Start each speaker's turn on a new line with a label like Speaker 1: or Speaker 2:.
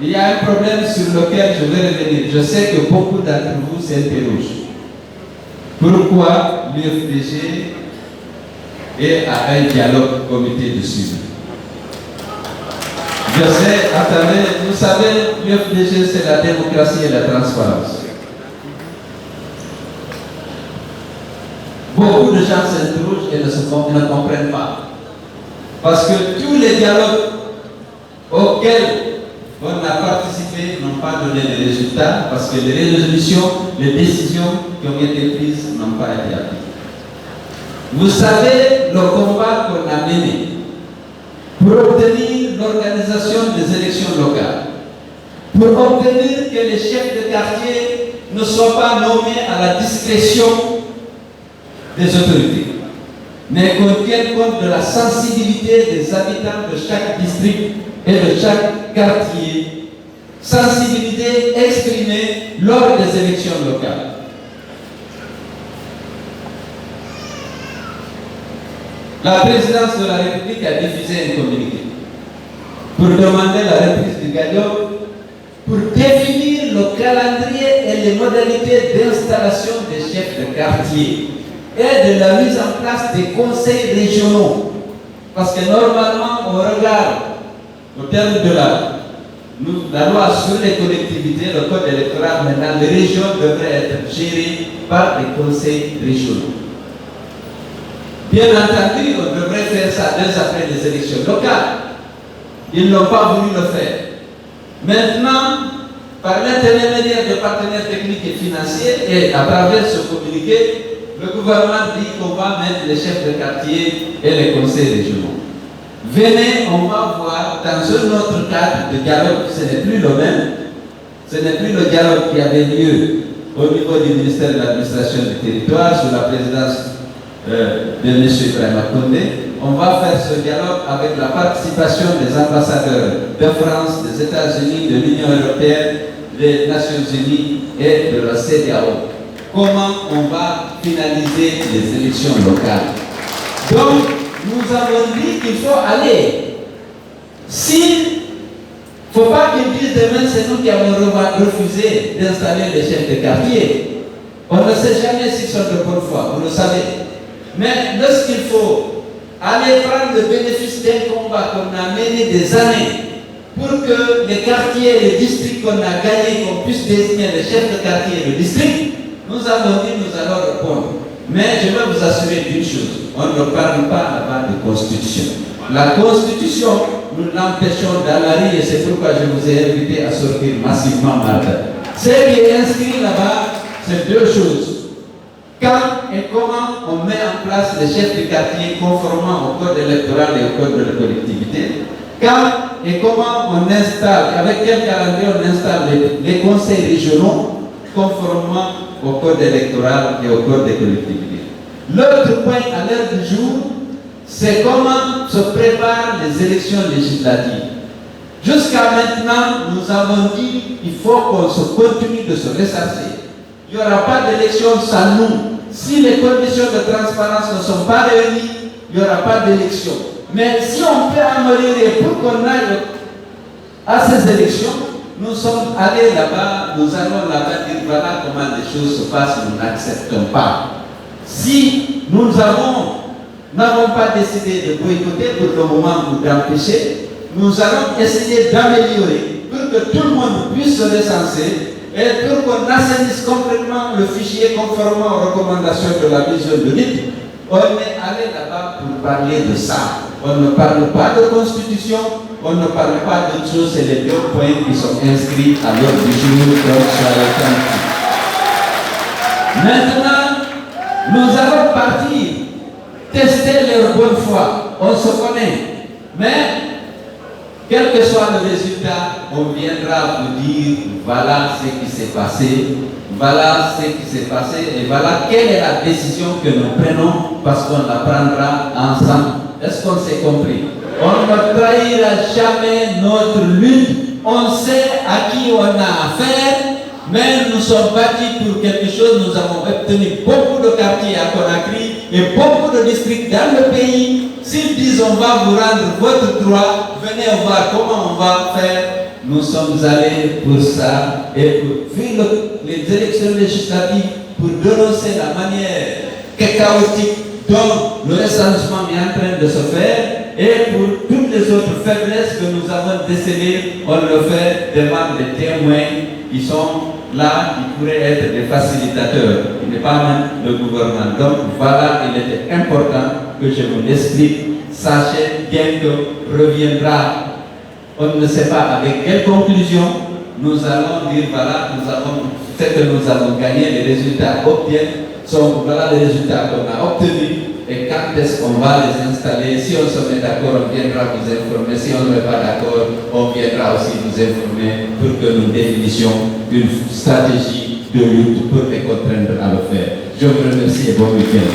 Speaker 1: il y a un problème sur lequel je vais revenir. Je sais que beaucoup d'entre vous s'interrogent. Pourquoi l'UFDG est à un dialogue comité de suivi? Je sais, attendez, vous savez, l'UFDG c'est la démocratie et la transparence. Beaucoup de gens s'interrogent et ne comprennent pas. Parce que tous les dialogues auxquels on a participé n'ont pas donné les résultats, parce que les résolutions, les décisions qui ont été prises n'ont pas été appliquées. Vous savez le combat qu'on a mené pour obtenir l'organisation des élections locales, pour obtenir que les chefs de quartier ne soient pas nommés à la discrétion des autorités, mais qu'on tienne compte de la sensibilité des habitants de chaque district et de chaque quartier, sensibilité exprimée lors des élections locales. La présidence de la République a diffusé un communiqué pour demander la reprise du dialogue, pour définir le calendrier et les modalités d'installation des chefs de quartier et de la mise en place des conseils régionaux. Parce que normalement, on regarde au terme de la loi sur les collectivités, le code électoral, maintenant, les régions devraient être gérées par des conseils régionaux. Bien entendu, on devrait faire ça 2 après les élections locales. Ils n'ont pas voulu le faire. Maintenant, par l'intermédiaire de partenaires techniques et financiers, et à travers ce communiqué, le gouvernement dit qu'on va mettre les chefs de quartier et les conseils régionaux. Venez, on va voir dans un autre cadre de dialogue, ce n'est plus le même. Ce n'est plus le dialogue qui avait lieu au niveau du ministère de l'administration du territoire sous la présidence de M. Ibrahima Condé. On va faire ce dialogue avec la participation des ambassadeurs de France, des États-Unis, de l'Union européenne, des Nations Unies et de la CEDEAO. Comment on va finaliser les élections locales? Donc, nous avons dit qu'il faut aller. S'il ne faut pas qu'ils disent demain, c'est nous qui avons refusé d'installer les chefs de quartier. On ne sait jamais s'ils sont de bonne foi, vous le savez. Mais lorsqu'il faut aller prendre le bénéfice d'un combat qu'on a mené des années pour que les quartiers, les districts qu'on a gagnés, qu'on puisse désigner les chefs de quartier et le district, nous avons dit nous allons répondre. Mais je vais vous assurer d'une chose, on ne parle pas là-bas de constitution. La constitution, nous l'empêchons dans la rue et c'est pourquoi je vous ai invité à sortir massivement matin. Ce qui est inscrit là-bas, c'est 2 choses. Quand et comment on met en place les chefs de quartier conformément au code électoral et au code de la collectivité. Quand et comment on installe, avec quel calendrier on installe les conseils régionaux conformément au code électoral et au code des collectivités. L'autre point à l'heure du jour, c'est comment se préparent les élections législatives. Jusqu'à maintenant, nous avons dit qu'il faut qu'on se continue de se ressasser. Il n'y aura pas d'élection sans nous. Si les conditions de transparence ne sont pas réunies, il n'y aura pas d'élection. Mais si on peut améliorer pour qu'on aille à ces élections, nous sommes allés là-bas, nous allons là-bas dire voilà comment les choses se passent, nous n'acceptons pas. Si nous n'avons pas décidé de boycotter pour le moment ou d'empêcher, nous allons essayer d'améliorer pour que tout le monde puisse se recenser et pour qu'on assainisse complètement le fichier conformément aux recommandations de la vision de l'IP. On est allé là-bas pour parler de ça. On ne parle pas de constitution, on ne parle pas d'autre chose, c'est les 2 points qui sont inscrits à l'ordre du jour, donc soyez tranquilles. Maintenant, nous allons partir, tester leur bonne foi. On se connaît. Mais, quel que soit le résultat, on viendra vous dire voilà ce qui s'est passé, voilà ce qui s'est passé, et voilà quelle est la décision que nous prenons parce qu'on la prendra ensemble. Est-ce qu'on s'est compris? On ne trahira jamais notre lutte. On sait à qui on a affaire, mais nous sommes battus pour quelque chose. Nous avons obtenu beaucoup de quartiers à Conakry et beaucoup de districts dans le pays. S'ils disent on va vous rendre votre droit, venez voir comment on va faire. Nous sommes allés pour ça et pour, vu les élections législatives, pour dénoncer la manière chaotique dont le recensement est en train de se faire et pour toutes les autres faiblesses que nous avons décelées, on le fait devant des témoins qui sont là, qui pourraient être des facilitateurs. Il n'est pas même le gouvernement. Donc voilà, il était important que je vous l'explique. Sachez bien que reviendra. On ne sait pas avec quelle conclusion nous allons dire voilà, nous avons fait que nous avons gagné, les résultats obtiennent, voilà les résultats qu'on a obtenus et quand est-ce qu'on va les installer. Si on se met d'accord, on viendra vous informer. Si on n'est pas d'accord, on viendra aussi vous informer pour que nous définissions une stratégie de lutte pour les contraindre à le faire. Je vous remercie et bon week-end.